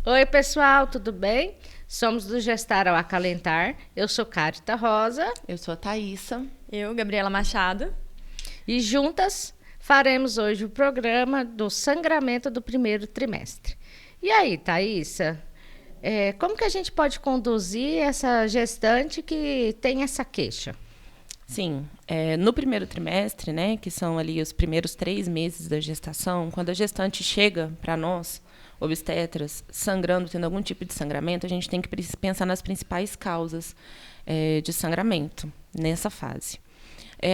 Oi, pessoal, tudo bem? Somos do Gestar ao Acalentar. Eu sou Cárita Rosa Eu sou a Thaísa. Eu, Gabriela Machado. e juntas faremos hoje o programa do sangramento do primeiro trimestre. E aí, Thaísa, como que a gente pode conduzir essa gestante que tem essa queixa? Sim, no primeiro trimestre, né, que são ali os primeiros 3 meses da gestação, quando a gestante chega para nós, obstetras, sangrando, tendo algum tipo de sangramento, a gente tem que pensar nas principais causas de sangramento nessa fase.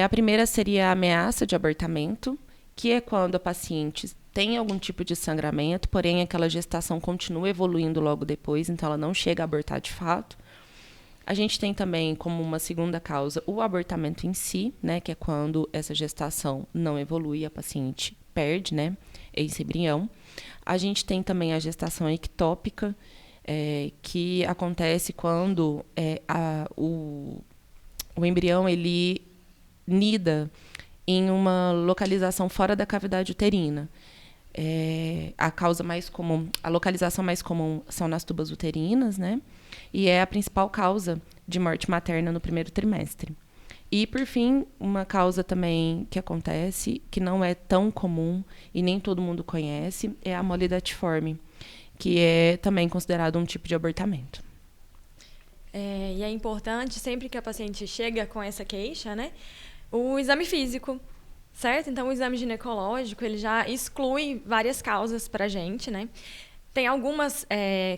A primeira seria a ameaça de abortamento, que é quando a paciente tem algum tipo de sangramento, porém aquela gestação continua evoluindo logo depois, então ela não chega a abortar de fato. A gente tem também como uma segunda causa o abortamento em si, né, que é quando essa gestação não evolui e a paciente perde, né, esse embrião. A gente tem também a gestação ectópica, que acontece quando o embrião ele nida em uma localização fora da cavidade uterina. A localização mais comum são nas tubas uterinas, né? E é a principal causa de morte materna no primeiro trimestre. E, por fim, uma causa também que acontece, que não é tão comum e nem todo mundo conhece, é a mole datiforme, que é também considerado um tipo de abortamento. E é importante, sempre que a paciente chega com essa queixa, né, o exame físico, certo? Então, o exame ginecológico, ele já exclui várias causas para a gente, né? Tem algumas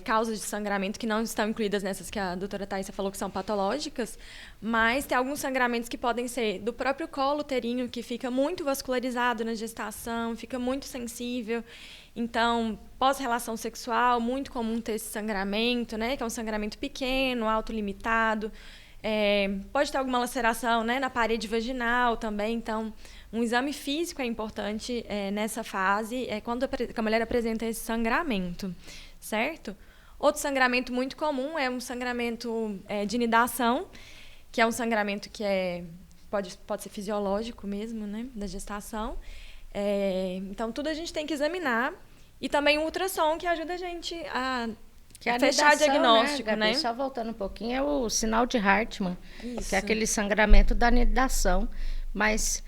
causas de sangramento que não estão incluídas nessas que a doutora Thaísa falou que são patológicas, mas tem alguns sangramentos que podem ser do próprio colo uterino, que fica muito vascularizado na gestação, fica muito sensível. Então, pós-relação sexual, muito comum ter esse sangramento, né? Que é um sangramento pequeno, autolimitado. Pode ter alguma laceração, né, na parede vaginal também. Então, um exame físico é importante nessa fase, quando a mulher apresenta esse sangramento, certo? Outro sangramento muito comum é um sangramento de nidação, que é um sangramento que pode ser fisiológico mesmo, né, da gestação. Então, tudo a gente tem que examinar. E também o ultrassom, que ajuda a gente a fechar o diagnóstico, né? né? Só voltando um pouquinho, é o sinal de Hartmann, Isso. que é aquele sangramento da nidação. Mas,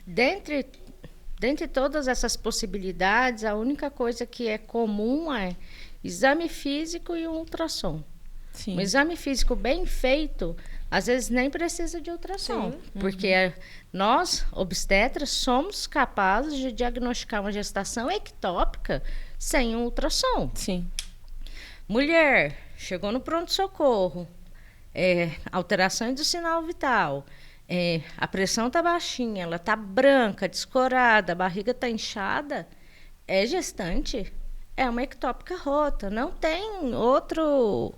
dentre todas essas possibilidades, a única coisa que é comum é exame físico e um ultrassom. Sim. Um exame físico bem feito, às vezes nem precisa de ultrassom, porque nós, obstetras, somos capazes de diagnosticar uma gestação ectópica sem um ultrassom. Sim. Mulher, chegou no pronto-socorro, alterações do sinal vital, a pressão está baixinha, ela está branca, descorada, a barriga está inchada, é gestante, é uma ectópica rota, não tem outro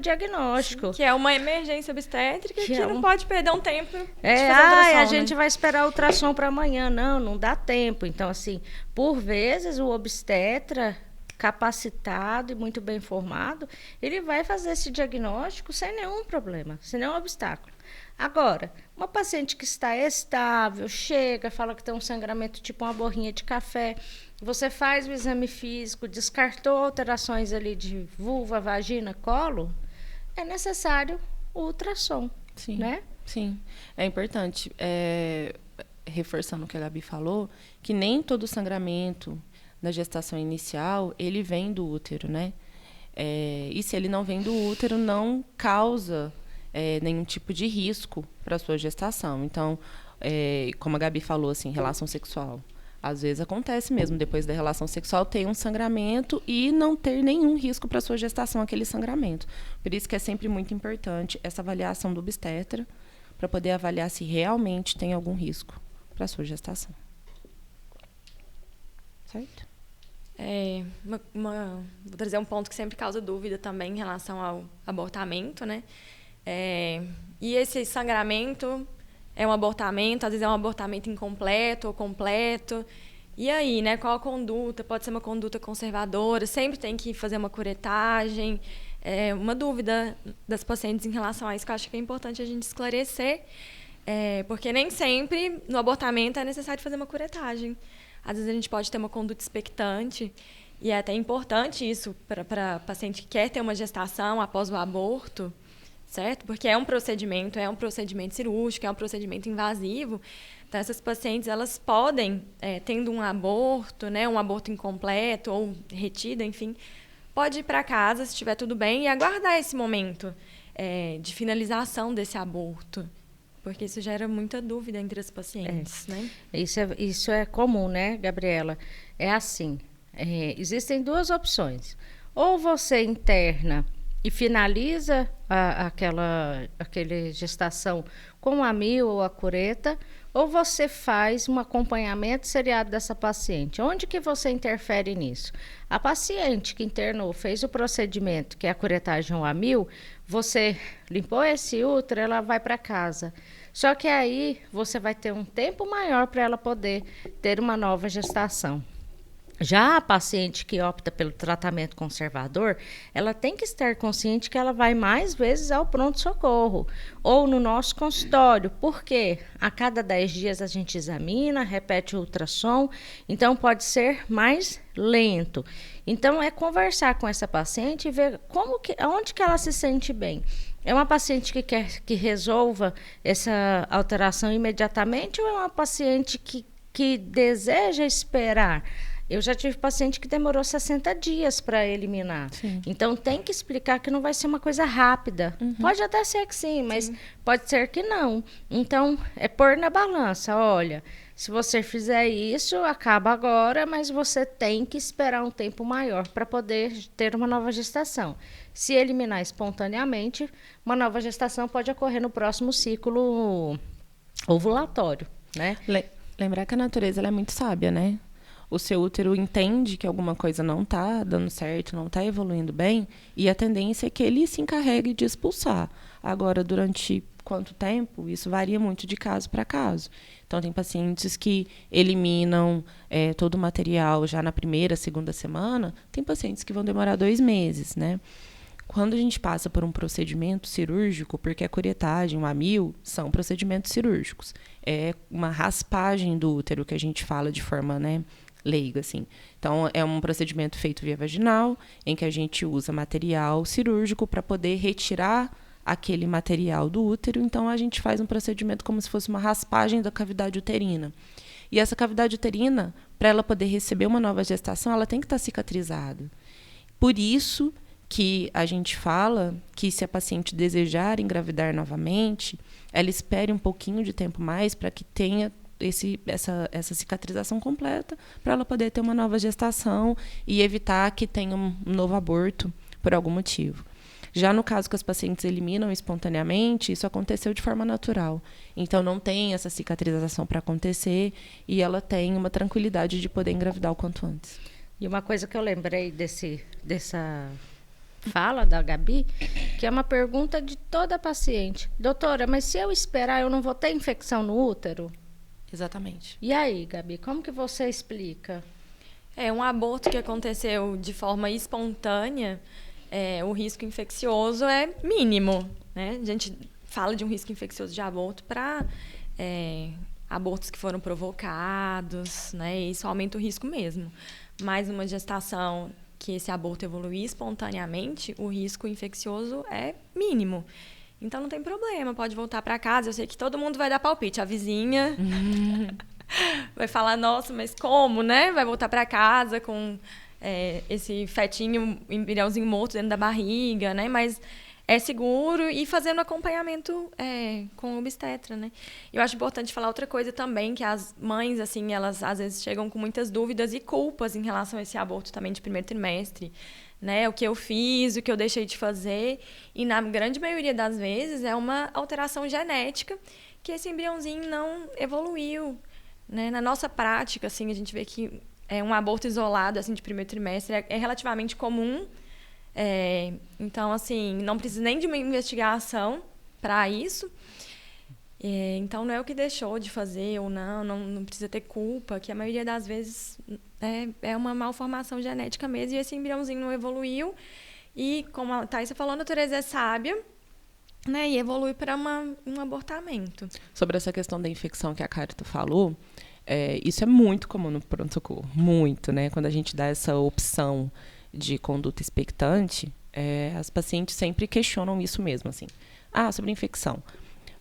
diagnóstico. Que é uma emergência obstétrica que não pode perder um tempo de fazer ultrassom, a gente né? vai esperar o ultrassom para amanhã. Não dá tempo. Então, assim, por vezes o obstetra capacitado e muito bem formado, ele vai fazer esse diagnóstico sem nenhum problema, sem nenhum obstáculo. Agora, uma paciente que está estável, chega, fala que tem um sangramento tipo uma borrinha de café, você faz o exame físico, descartou alterações ali de vulva, vagina, colo, é necessário o ultrassom, Sim, né? Sim, é importante, reforçando o que a Gabi falou, que nem todo sangramento na gestação inicial, ele vem do útero, né? E se ele não vem do útero, não causa nenhum tipo de risco para a sua gestação. Então, como a Gabi falou, assim, relação sexual. Às vezes acontece mesmo, depois da relação sexual, ter um sangramento e não ter nenhum risco para a sua gestação, aquele sangramento. Por isso que é sempre muito importante essa avaliação do obstetra, para poder avaliar se realmente tem algum risco para a sua gestação. Certo? Vou trazer um ponto que sempre causa dúvida também em relação ao abortamento, né? E esse sangramento é um abortamento, às vezes é um abortamento incompleto ou completo. E aí, né? Qual a conduta? Pode ser uma conduta conservadora, sempre tem que fazer uma curetagem. Uma dúvida das pacientes em relação a isso que eu acho que é importante a gente esclarecer, porque nem sempre no abortamento é necessário fazer uma curetagem. Às vezes a gente pode ter uma conduta expectante E é até importante isso para paciente que quer ter uma gestação após o aborto, certo? Porque é um procedimento cirúrgico, é um procedimento invasivo. Então, essas pacientes, elas podem, tendo um aborto, né, um aborto incompleto ou retido, enfim, pode ir para casa, se estiver tudo bem, e aguardar esse momento de finalização desse aborto. Porque isso gera muita dúvida entre as pacientes, né? Isso é comum, né, Gabriela? É assim, existem duas opções. Ou você interna e finaliza aquela gestação com a mil ou a cureta, ou você faz um acompanhamento seriado dessa paciente. Onde que você interfere nisso? A paciente que internou, fez o procedimento, que é a curetagem ou a mil, você limpou esse útero, ela vai para casa. Só que aí você vai ter um tempo maior para ela poder ter uma nova gestação. Já a paciente que opta pelo tratamento conservador, ela tem que estar consciente que ela vai mais vezes ao pronto-socorro ou no nosso consultório, porque a cada 10 dias a gente examina, repete o ultrassom, então pode ser mais lento. Então é conversar com essa paciente e ver onde que ela se sente bem. É uma paciente que quer que resolva essa alteração imediatamente ou é uma paciente que deseja esperar? Eu já tive paciente que demorou 60 dias para eliminar. Sim. Então, tem que explicar que não vai ser uma coisa rápida. Uhum. Pode até ser que sim, mas pode ser que não. Então, é pôr na balança. Olha, se você fizer isso, acaba agora, mas você tem que esperar um tempo maior para poder ter uma nova gestação. Se eliminar espontaneamente, uma nova gestação pode ocorrer no próximo ciclo ovulatório, né? Lembrar que a natureza ela é muito sábia, né? O seu útero entende que alguma coisa não está dando certo, não está evoluindo bem, e a tendência é que ele se encarregue de expulsar. Agora, durante quanto tempo? Isso varia muito de caso para caso. Então, tem pacientes que eliminam todo o material já na primeira, segunda semana. Tem pacientes que vão demorar 2 meses, né? Quando a gente passa por um procedimento cirúrgico, porque a curetagem, o amil, são procedimentos cirúrgicos. É uma raspagem do útero que a gente fala de forma, né, leiga, assim. Então, é um procedimento feito via vaginal, em que a gente usa material cirúrgico para poder retirar aquele material do útero. Então, a gente faz um procedimento como se fosse uma raspagem da cavidade uterina. E essa cavidade uterina, para ela poder receber uma nova gestação, ela tem que estar cicatrizada. Por isso que a gente fala que se a paciente desejar engravidar novamente, ela espere um pouquinho de tempo mais para que tenha essa cicatrização completa, para ela poder ter uma nova gestação e evitar que tenha um novo aborto por algum motivo. Já no caso que as pacientes eliminam espontaneamente, isso aconteceu de forma natural. Então, não tem essa cicatrização para acontecer e ela tem uma tranquilidade de poder engravidar o quanto antes. E uma coisa que eu lembrei dessa fala da Gabi, que é uma pergunta de toda paciente. Doutora, mas se eu esperar, eu não vou ter infecção no útero? Exatamente. E aí, Gabi, como que você explica? Um aborto que aconteceu de forma espontânea, o risco infeccioso é mínimo, né? A gente fala de um risco infeccioso de aborto para abortos que foram provocados, né? E isso aumenta o risco mesmo. Mas uma gestação que esse aborto evoluir espontaneamente, o risco infeccioso é mínimo. Então, não tem problema, pode voltar para casa. Eu sei que todo mundo vai dar palpite. A vizinha vai falar, nossa, mas como, né? Vai voltar para casa com esse fetinho, embriãozinho morto dentro da barriga, né? Mas é seguro e fazendo acompanhamento com o obstetra, né? Eu acho importante falar outra coisa também, que as mães, assim, elas às vezes chegam com muitas dúvidas e culpas em relação a esse aborto também de primeiro trimestre, né? O que eu fiz, o que eu deixei de fazer. E na grande maioria das vezes é uma alteração genética que esse embriãozinho não evoluiu, né? Na nossa prática, assim, a gente vê que um aborto isolado, assim, de primeiro trimestre é relativamente comum. Então, assim, não precisa nem de uma investigação para isso. Então, não é o que deixou de fazer ou não precisa ter culpa, que a maioria das vezes é uma malformação genética mesmo, e esse embriãozinho não evoluiu. E, como a Thaisa falou, a natureza é sábia, né, e evolui para um abortamento. Sobre essa questão da infecção que a Carita falou, Isso é muito comum no pronto-socorro, muito, né? Quando a gente dá essa opção de conduta expectante, as pacientes sempre questionam isso mesmo, assim. Sobre infecção.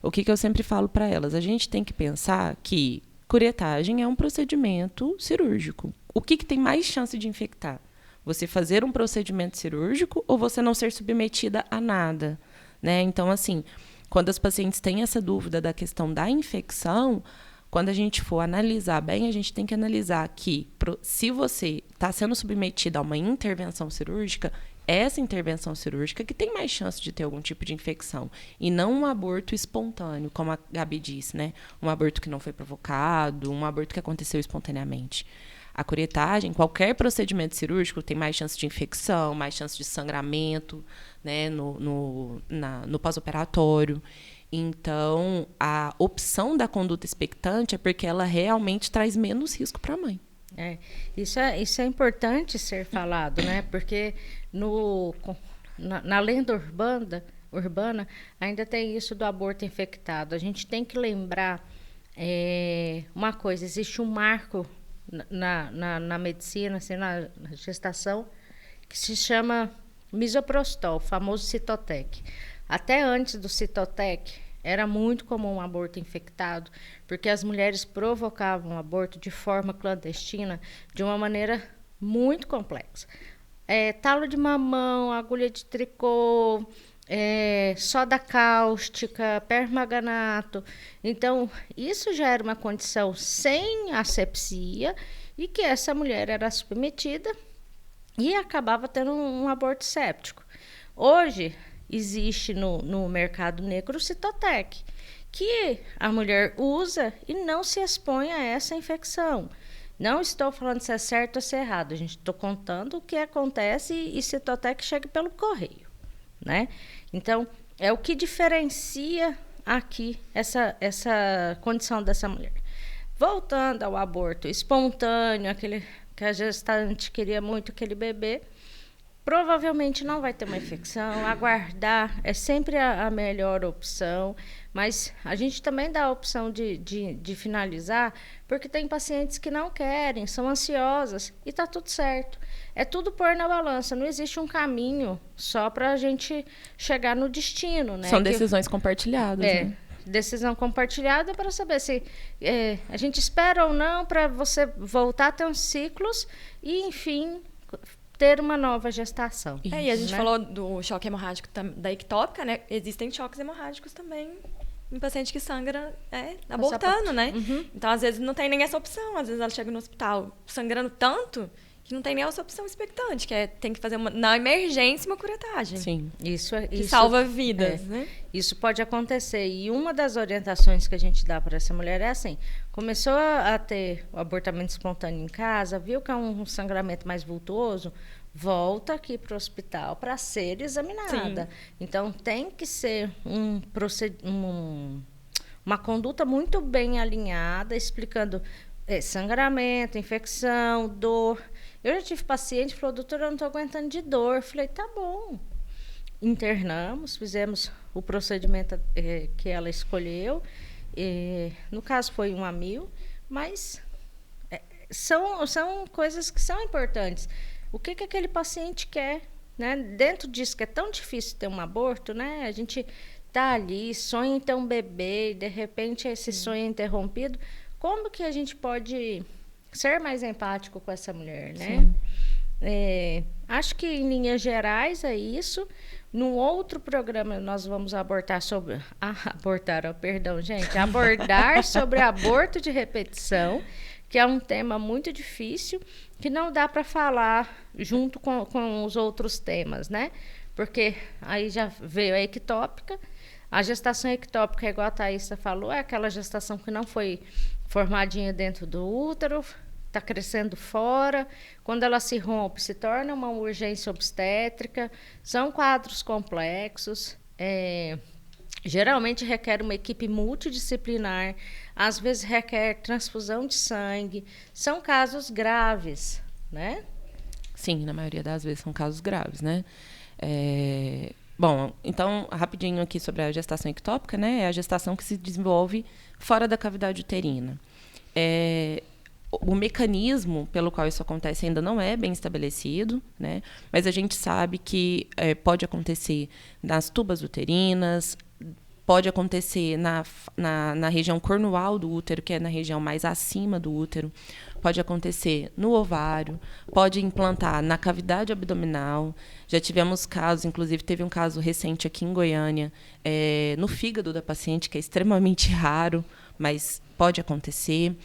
O que eu sempre falo para elas? A gente tem que pensar que curetagem é um procedimento cirúrgico. O que tem mais chance de infectar? Você fazer um procedimento cirúrgico ou você não ser submetida a nada, né? Então, assim, quando as pacientes têm essa dúvida da questão da infecção, quando a gente for analisar bem, a gente tem que analisar que se você está sendo submetida a uma intervenção cirúrgica, essa intervenção cirúrgica que tem mais chance de ter algum tipo de infecção, e não um aborto espontâneo, como a Gabi disse, né? Um aborto que não foi provocado, um aborto que aconteceu espontaneamente. A curetagem, qualquer procedimento cirúrgico tem mais chance de infecção, mais chance de sangramento, né, no pós-operatório. Então, a opção da conduta expectante é porque ela realmente traz menos risco para a mãe. Isso é importante ser falado, né? Porque na lenda urbana ainda tem isso do aborto infectado. A gente tem que lembrar uma coisa, existe um marco na medicina, assim, na gestação, que se chama misoprostol, o famoso Citotec. Até antes do Citotec, era muito comum um aborto infectado, porque as mulheres provocavam o aborto de forma clandestina, de uma maneira muito complexa. Talo de mamão, agulha de tricô, soda cáustica, permanganato. Então, isso já era uma condição sem asepsia e que essa mulher era submetida e acabava tendo um aborto séptico. Hoje, existe no mercado negro o Citotec, que a mulher usa e não se expõe a essa infecção. Não estou falando se é certo ou se é errado, a gente está contando o que acontece e Citotec chega pelo correio, né? Então, é o que diferencia aqui essa condição dessa mulher. Voltando ao aborto espontâneo, aquele que a gestante queria muito aquele bebê, provavelmente não vai ter uma infecção, aguardar é sempre a melhor opção, mas a gente também dá a opção de finalizar, porque tem pacientes que não querem, são ansiosas e está tudo certo. É tudo pôr na balança, não existe um caminho só para a gente chegar no destino, né? São decisões compartilhadas, né? Decisão compartilhada para saber se a gente espera ou não para você voltar a ter uns ciclos e, enfim, ter uma nova gestação. E a gente falou do choque hemorrágico da ectópica, né? Existem choques hemorrágicos também em paciente que sangra abortando, né? Uhum. Então, às vezes, não tem nem essa opção. Às vezes, ela chega no hospital sangrando tanto que não tem nem essa opção expectante, que tem que fazer na emergência uma curetagem. Sim. Isso salva vidas, né? Isso pode acontecer. E uma das orientações que a gente dá para essa mulher é assim: começou a ter o abortamento espontâneo em casa, viu que é um sangramento mais vultuoso, volta aqui para o hospital para ser examinada. Sim. Então, tem que ser uma conduta muito bem alinhada, explicando sangramento, infecção, dor. Eu já tive paciente que falou: doutora, eu não estou aguentando de dor. Eu falei: tá bom. Internamos, fizemos o procedimento que ela escolheu. No caso, foi 1 a 1000, mas são coisas que são importantes. O que aquele paciente quer, né? Dentro disso que é tão difícil ter um aborto, né? A gente tá ali, sonha em ter um bebê, e de repente esse sonho é interrompido. Como que a gente pode ser mais empático com essa mulher, né? Acho que em linhas gerais é isso. Num outro programa nós vamos abordar sobre aborto de repetição, que é um tema muito difícil, que não dá para falar junto com os outros temas, né? Porque aí já veio a ectópica. A gestação ectópica, igual a Thaisa falou, é aquela gestação que não foi formadinha dentro do útero, está crescendo fora. Quando ela se rompe, se torna uma urgência obstétrica. São quadros complexos. Geralmente requer uma equipe multidisciplinar. Às vezes requer transfusão de sangue. São casos graves, né? Sim, na maioria das vezes são casos graves, né? Bom, então, rapidinho aqui sobre a gestação ectópica, né? É a gestação que se desenvolve fora da cavidade uterina. O mecanismo pelo qual isso acontece ainda não é bem estabelecido, né? Mas a gente sabe que pode acontecer nas tubas uterinas, pode acontecer na região cornual do útero, que é na região mais acima do útero, pode acontecer no ovário, pode implantar na cavidade abdominal. Já tivemos casos, inclusive teve um caso recente aqui em Goiânia, no fígado da paciente, que é extremamente raro, mas pode acontecer.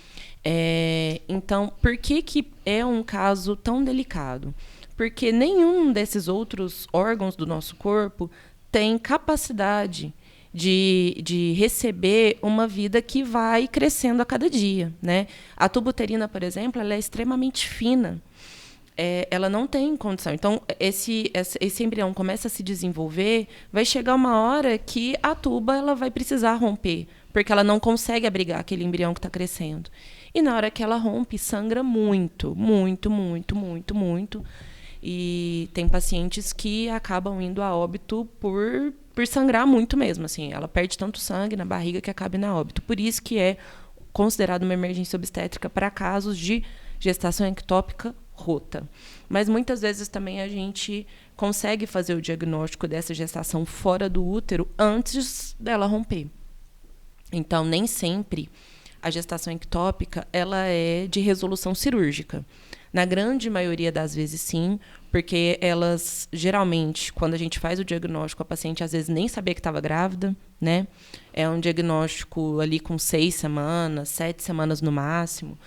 Então, por que é um caso tão delicado? Porque nenhum desses outros órgãos do nosso corpo tem capacidade de receber uma vida que vai crescendo a cada dia, né? A tuba uterina, por exemplo, ela é extremamente fina. Ela não tem condição. Então, esse embrião começa a se desenvolver, vai chegar uma hora que a tuba ela vai precisar romper, porque ela não consegue abrigar aquele embrião que está crescendo. E na hora que ela rompe, sangra muito, muito, muito, muito, muito. E tem pacientes que acabam indo a óbito por sangrar muito mesmo. Assim, ela perde tanto sangue na barriga que acaba indo a óbito. Por isso que é considerado uma emergência obstétrica para casos de gestação ectópica rota. Mas muitas vezes também a gente consegue fazer o diagnóstico dessa gestação fora do útero antes dela romper. Então, nem sempre a gestação ectópica ela é de resolução cirúrgica. Na grande maioria das vezes, sim, porque elas, geralmente, quando a gente faz o diagnóstico, a paciente às vezes nem sabia que estava grávida, né? É um diagnóstico ali com 6 semanas, 7 semanas no máximo.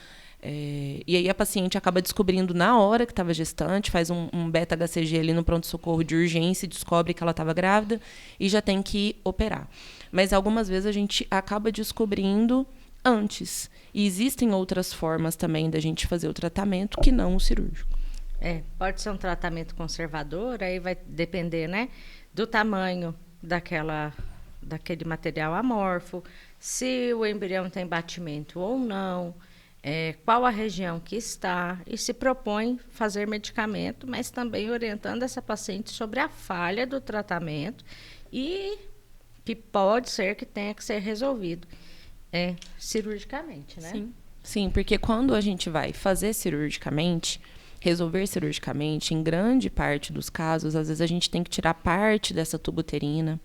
E aí a paciente acaba descobrindo na hora que estava gestante, faz um beta-HCG ali no pronto-socorro de urgência e descobre que ela estava grávida e já tem que operar. Mas algumas vezes a gente acaba descobrindo antes. E existem outras formas também da gente fazer o tratamento que não o cirúrgico. Pode ser um tratamento conservador, aí vai depender, né, do tamanho daquele material amorfo, se o embrião tem batimento ou não, qual a região que está, e se propõe fazer medicamento, mas também orientando essa paciente sobre a falha do tratamento e que pode ser que tenha que ser resolvido cirurgicamente, né? Sim, porque quando a gente vai fazer cirurgicamente, resolver cirurgicamente, em grande parte dos casos, às vezes a gente tem que tirar parte dessa tuba uterina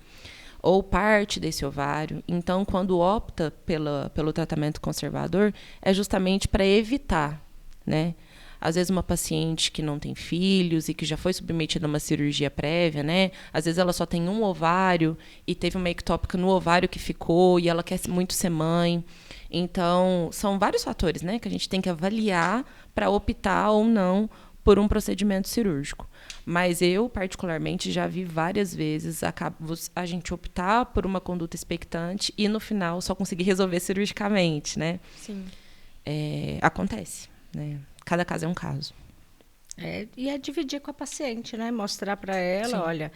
ou parte desse ovário. Então, quando opta pelo tratamento conservador, é justamente para evitar, né? Às vezes uma paciente que não tem filhos e que já foi submetida a uma cirurgia prévia, né? Às vezes ela só tem um ovário e teve uma ectópica no ovário que ficou e ela quer muito ser mãe. Então, são vários fatores, né, que a gente tem que avaliar para optar ou não por um procedimento cirúrgico. Mas eu, particularmente, já vi várias vezes a gente optar por uma conduta expectante e, no final, só conseguir resolver cirurgicamente, né? Sim. Acontece, né? Cada caso é um caso. E é dividir com a paciente, né? Mostrar para ela, Sim. olha,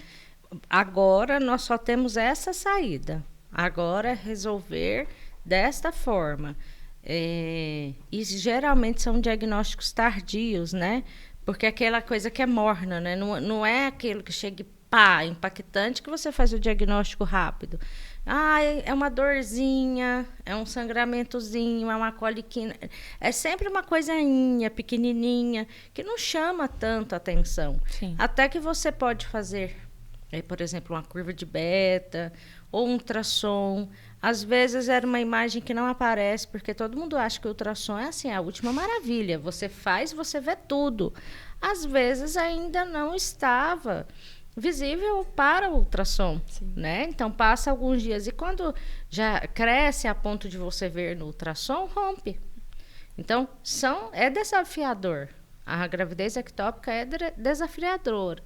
agora nós só temos essa saída. Agora é resolver desta forma. E geralmente são diagnósticos tardios, né? Porque aquela coisa que é morna, né? Não é aquilo que chega impactante que você faz o diagnóstico rápido. É uma dorzinha, é um sangramentozinho, é uma coliquina. É sempre uma coisinha pequenininha que não chama tanto atenção. Sim. Até que você pode fazer, por exemplo, uma curva de beta ou um ultrassom. Às vezes era uma imagem que não aparece, porque todo mundo acha que o ultrassom é assim, a última maravilha. Você faz, você vê tudo. Às vezes ainda não estava visível para o ultrassom, né? Então passa alguns dias e quando já cresce a ponto de você ver no ultrassom, rompe. Então é desafiador. A gravidez ectópica é desafiadora.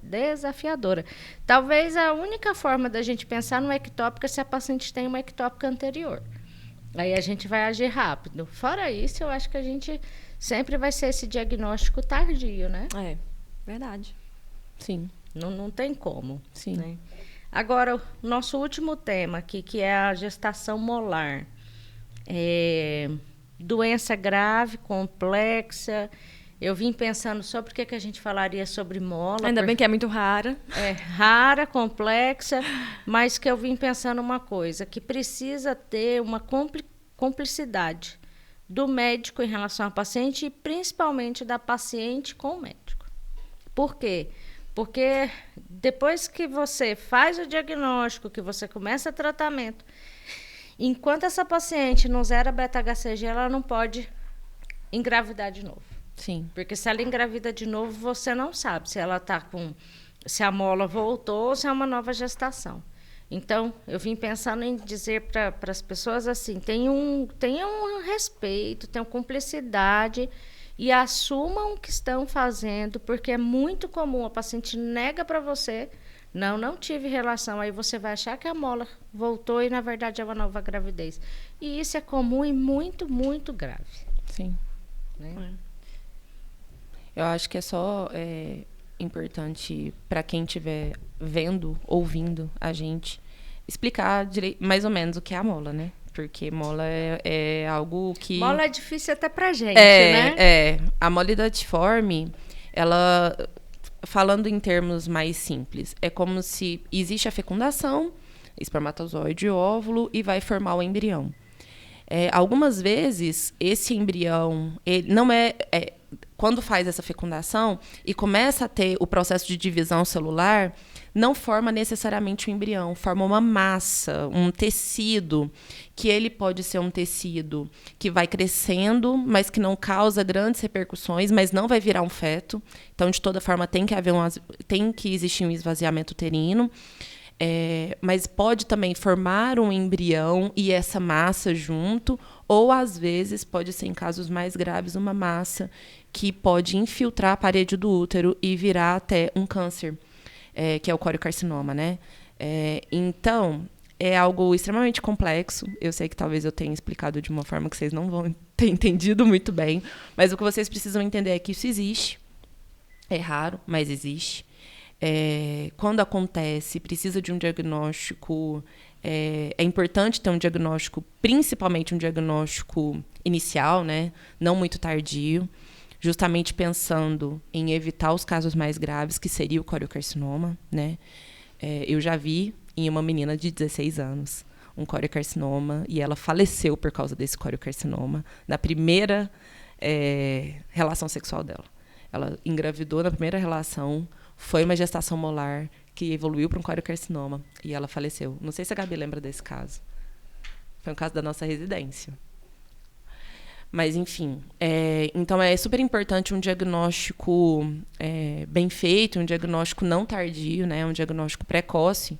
Talvez a única forma da gente pensar no ectópica é se a paciente tem uma ectópica anterior. Aí a gente vai agir rápido. Fora isso, eu acho que a gente sempre vai ser esse diagnóstico tardio, né? Verdade. Sim. Não tem como. Sim. Né? Agora, o nosso último tema aqui, que é a gestação molar. Doença grave, complexa. Eu vim pensando sobre o que a gente falaria sobre mola. Ainda bem que é muito rara. Rara, complexa, mas que eu vim pensando uma coisa, que precisa ter uma cumplicidade do médico em relação ao paciente e principalmente da paciente com o médico. Por quê? Porque depois que você faz o diagnóstico, que você começa o tratamento, enquanto essa paciente não zera beta-HCG, ela não pode engravidar de novo. Sim. Porque se ela engravida de novo, você não sabe se ela está se a mola voltou ou se é uma nova gestação. Então, eu vim pensando em dizer para as pessoas assim, tenham um respeito, tenham cumplicidade e assumam o que estão fazendo, porque é muito comum, a paciente nega para você, não tive relação, aí você vai achar que a mola voltou e, na verdade, é uma nova gravidez. E isso é comum e muito, muito grave. Sim. Né? Eu acho que é só importante para quem estiver vendo, ouvindo a gente, explicar mais ou menos o que é a mola, né? Porque mola é algo que... Mola é difícil até pra gente, né? A molidatiforme, ela, falando em termos mais simples, é como se existe a fecundação, espermatozoide e óvulo, e vai formar o embrião. Algumas vezes, esse embrião, ele não quando faz essa fecundação e começa a ter o processo de divisão celular, não forma necessariamente um embrião, forma uma massa, um tecido, que ele pode ser um tecido que vai crescendo, mas que não causa grandes repercussões, mas não vai virar um feto. Então, de toda forma, tem que existir um esvaziamento uterino. Mas pode também formar um embrião e essa massa junto, ou às vezes pode ser, em casos mais graves, uma massa que pode infiltrar a parede do útero e virar até um câncer, que é o coriocarcinoma, né? Então, é algo extremamente complexo. Eu sei que talvez eu tenha explicado de uma forma que vocês não vão ter entendido muito bem, mas o que vocês precisam entender é que isso existe. É raro, mas existe. Quando acontece, precisa de um diagnóstico. É importante ter um diagnóstico, principalmente um diagnóstico inicial, né? Não muito tardio, justamente pensando em evitar os casos mais graves, que seria o coriocarcinoma, né? Eu já vi em uma menina de 16 anos um coriocarcinoma e ela faleceu por causa desse coriocarcinoma na primeira relação sexual dela. Ela engravidou na primeira relação, foi uma gestação molar que evoluiu para um coriocarcinoma e ela faleceu. Não sei se a Gabi lembra desse caso. Foi um caso da nossa residência. Mas, enfim, então é super importante um diagnóstico bem feito, um diagnóstico não tardio, né, um diagnóstico precoce,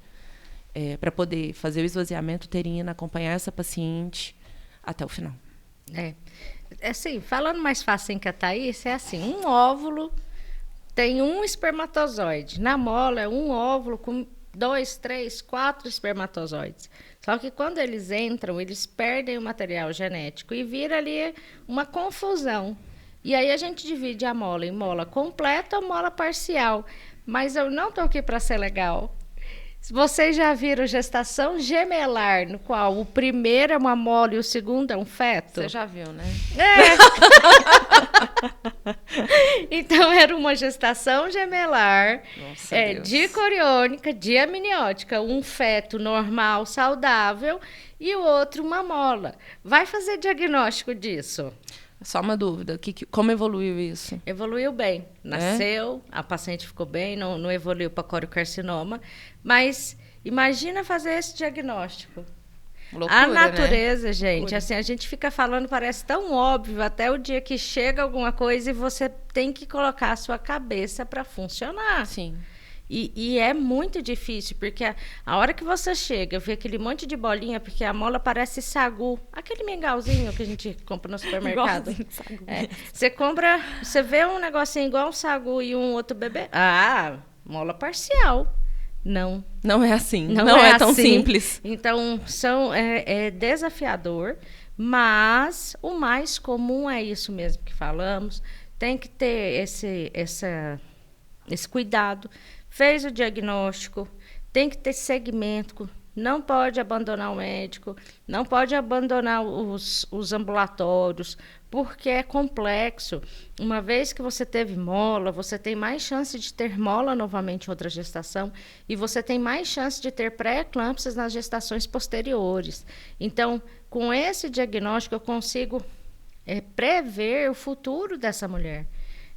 para poder fazer o esvaziamento uterino, acompanhar essa paciente até o final. Assim, falando mais fácil em que a Thaís, é assim, um óvulo tem um espermatozoide. Na mola é um óvulo com 2, 3, 4 espermatozoides. Só que quando eles entram, eles perdem o material genético e vira ali uma confusão. E aí a gente divide a mola em mola completa ou mola parcial. Mas eu não estou aqui para ser legal. Vocês já viram gestação gemelar, no qual o primeiro é uma mola e o segundo é um feto? Você já viu, né? Então, era uma gestação gemelar, Deus. dicoriônica, diamniótica, um feto normal, saudável, e o outro uma mola. Vai fazer diagnóstico disso? Só uma dúvida, como evoluiu isso? Evoluiu bem. Nasceu, a paciente ficou bem, não evoluiu para coriocarcinoma, mas imagina fazer esse diagnóstico. Loucura, a natureza, né? gente, Loucura. assim, a gente fica falando, parece tão óbvio, até o dia que chega alguma coisa e você tem que colocar a sua cabeça para funcionar. Sim. E é muito difícil, porque a hora que você chega, vê aquele monte de bolinha, porque a mola parece sagu, aquele mingauzinho que a gente compra no supermercado. Você vê um negocinho igual um sagu e um outro bebê. Mola parcial. Não. Não é assim. Não é tão simples. Então, é desafiador, mas o mais comum é isso mesmo que falamos. Tem que ter esse cuidado. Fez o diagnóstico, tem que ter segmento, não pode abandonar o médico, não pode abandonar os ambulatórios, porque é complexo. Uma vez que você teve mola, você tem mais chance de ter mola novamente em outra gestação e você tem mais chance de ter pré-eclâmpsias nas gestações posteriores. Então, com esse diagnóstico, eu consigo prever o futuro dessa mulher.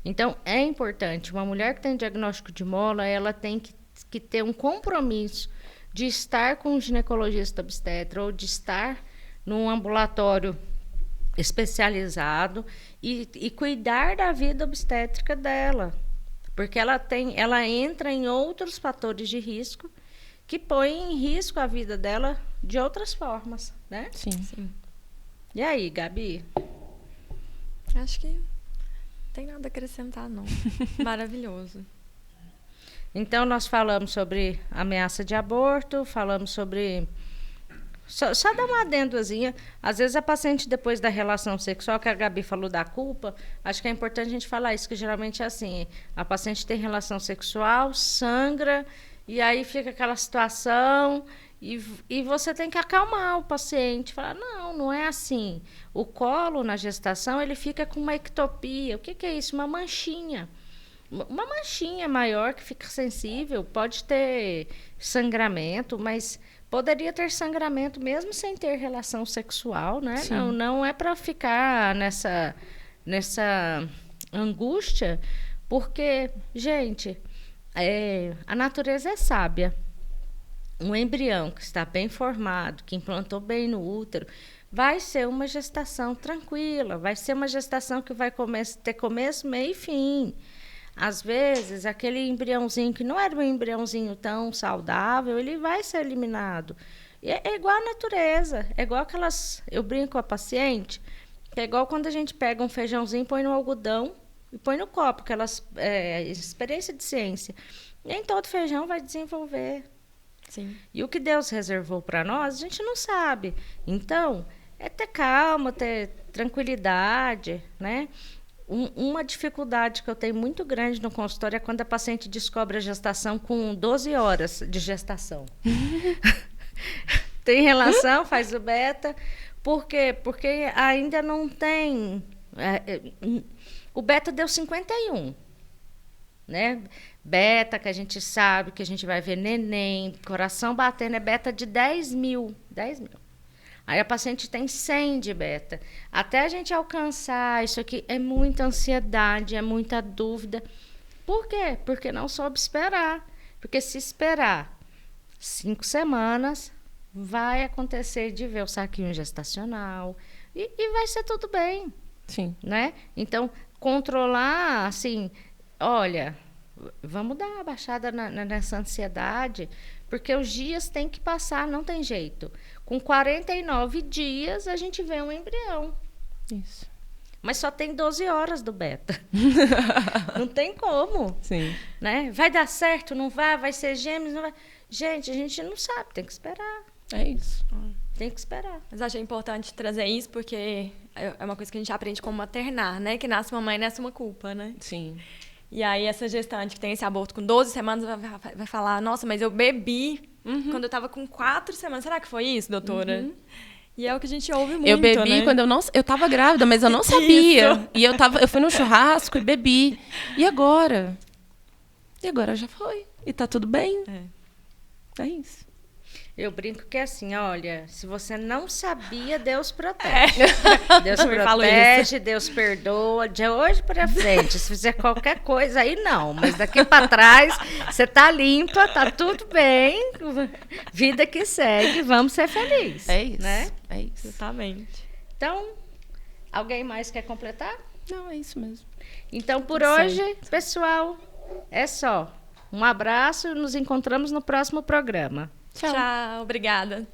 Então, é importante. Uma mulher que tem diagnóstico de mola, ela tem que ter um compromisso de estar com um ginecologista obstetra ou de estar num ambulatório especializado e cuidar da vida obstétrica dela. Porque ela entra em outros fatores de risco que põem em risco a vida dela de outras formas, né? Sim. E aí, Gabi? Acho que não tem nada a acrescentar, não. Maravilhoso. Então, nós falamos sobre ameaça de aborto, falamos sobre... Só dar uma adendozinha. Às vezes, a paciente, depois da relação sexual, que a Gabi falou da culpa, acho que é importante a gente falar isso, que geralmente é assim, a paciente tem relação sexual, sangra, e aí fica aquela situação... E você tem que acalmar o paciente, falar, não é assim. O colo na gestação, ele fica com uma ectopia. O que é isso? Uma manchinha. Uma manchinha maior que fica sensível, pode ter sangramento, mas poderia ter sangramento mesmo sem ter relação sexual, né? Não é para ficar nessa angústia, porque, gente, a natureza é sábia. Um embrião que está bem formado, que implantou bem no útero, vai ser uma gestação tranquila, vai ser uma gestação que vai ter começo, meio e fim. Às vezes, aquele embriãozinho que não era um embriãozinho tão saudável, ele vai ser eliminado. E é igual à natureza, é igual aquelas... Eu brinco com a paciente, que é igual quando a gente pega um feijãozinho, põe no algodão e põe no copo, aquelas experiência de ciência. Nem todo feijão vai desenvolver. Sim. E o que Deus reservou para nós, a gente não sabe. Então, é ter calma, ter tranquilidade, né? Uma dificuldade que eu tenho muito grande no consultório é quando a paciente descobre a gestação com 12 horas de gestação. Tem relação, faz o beta. Por quê? Porque ainda não tem... o beta deu 51, né? Beta, que a gente sabe que a gente vai ver neném, coração batendo, é beta de 10 mil. Aí a paciente tem 100 de beta. Até a gente alcançar isso aqui, é muita ansiedade, é muita dúvida. Por quê? Porque não soube esperar. Porque se esperar 5 semanas, vai acontecer de ver o saquinho gestacional e vai ser tudo bem. Sim. Né? Então, controlar, assim, olha... Vamos dar uma baixada nessa ansiedade, porque os dias têm que passar, não tem jeito. Com 49 dias, a gente vê um embrião. Isso. Mas só tem 12 horas do beta. Não tem como. Sim. Né? Vai dar certo, não vai? Vai ser gêmeos, não vai? Gente, a gente não sabe, tem que esperar. É isso. Tem que esperar. Mas achei importante trazer isso, porque é uma coisa que a gente aprende como maternar, né? Que nasce uma mãe, nasce uma culpa, né? Sim. E aí essa gestante que tem esse aborto com 12 semanas vai falar, nossa, mas eu bebi quando eu tava com 4 semanas. Será que foi isso, doutora? E é o que a gente ouve muito, eu bebi, né? quando eu tava grávida, mas eu não sabia. Isso. E eu fui no churrasco e bebi. E agora? E agora já foi. E tá tudo bem. É isso. Eu brinco que é assim, olha, se você não sabia, Deus protege. Deus protege, Deus perdoa. De hoje para frente, se fizer qualquer coisa, aí não. Mas daqui para trás, você tá limpa, tá tudo bem. Vida que segue, vamos ser felizes. É isso, né? É isso. Exatamente. Então, alguém mais quer completar? Não, é isso mesmo. Então, por hoje, pessoal, é só. Um abraço e nos encontramos no próximo programa. Tchau, obrigada.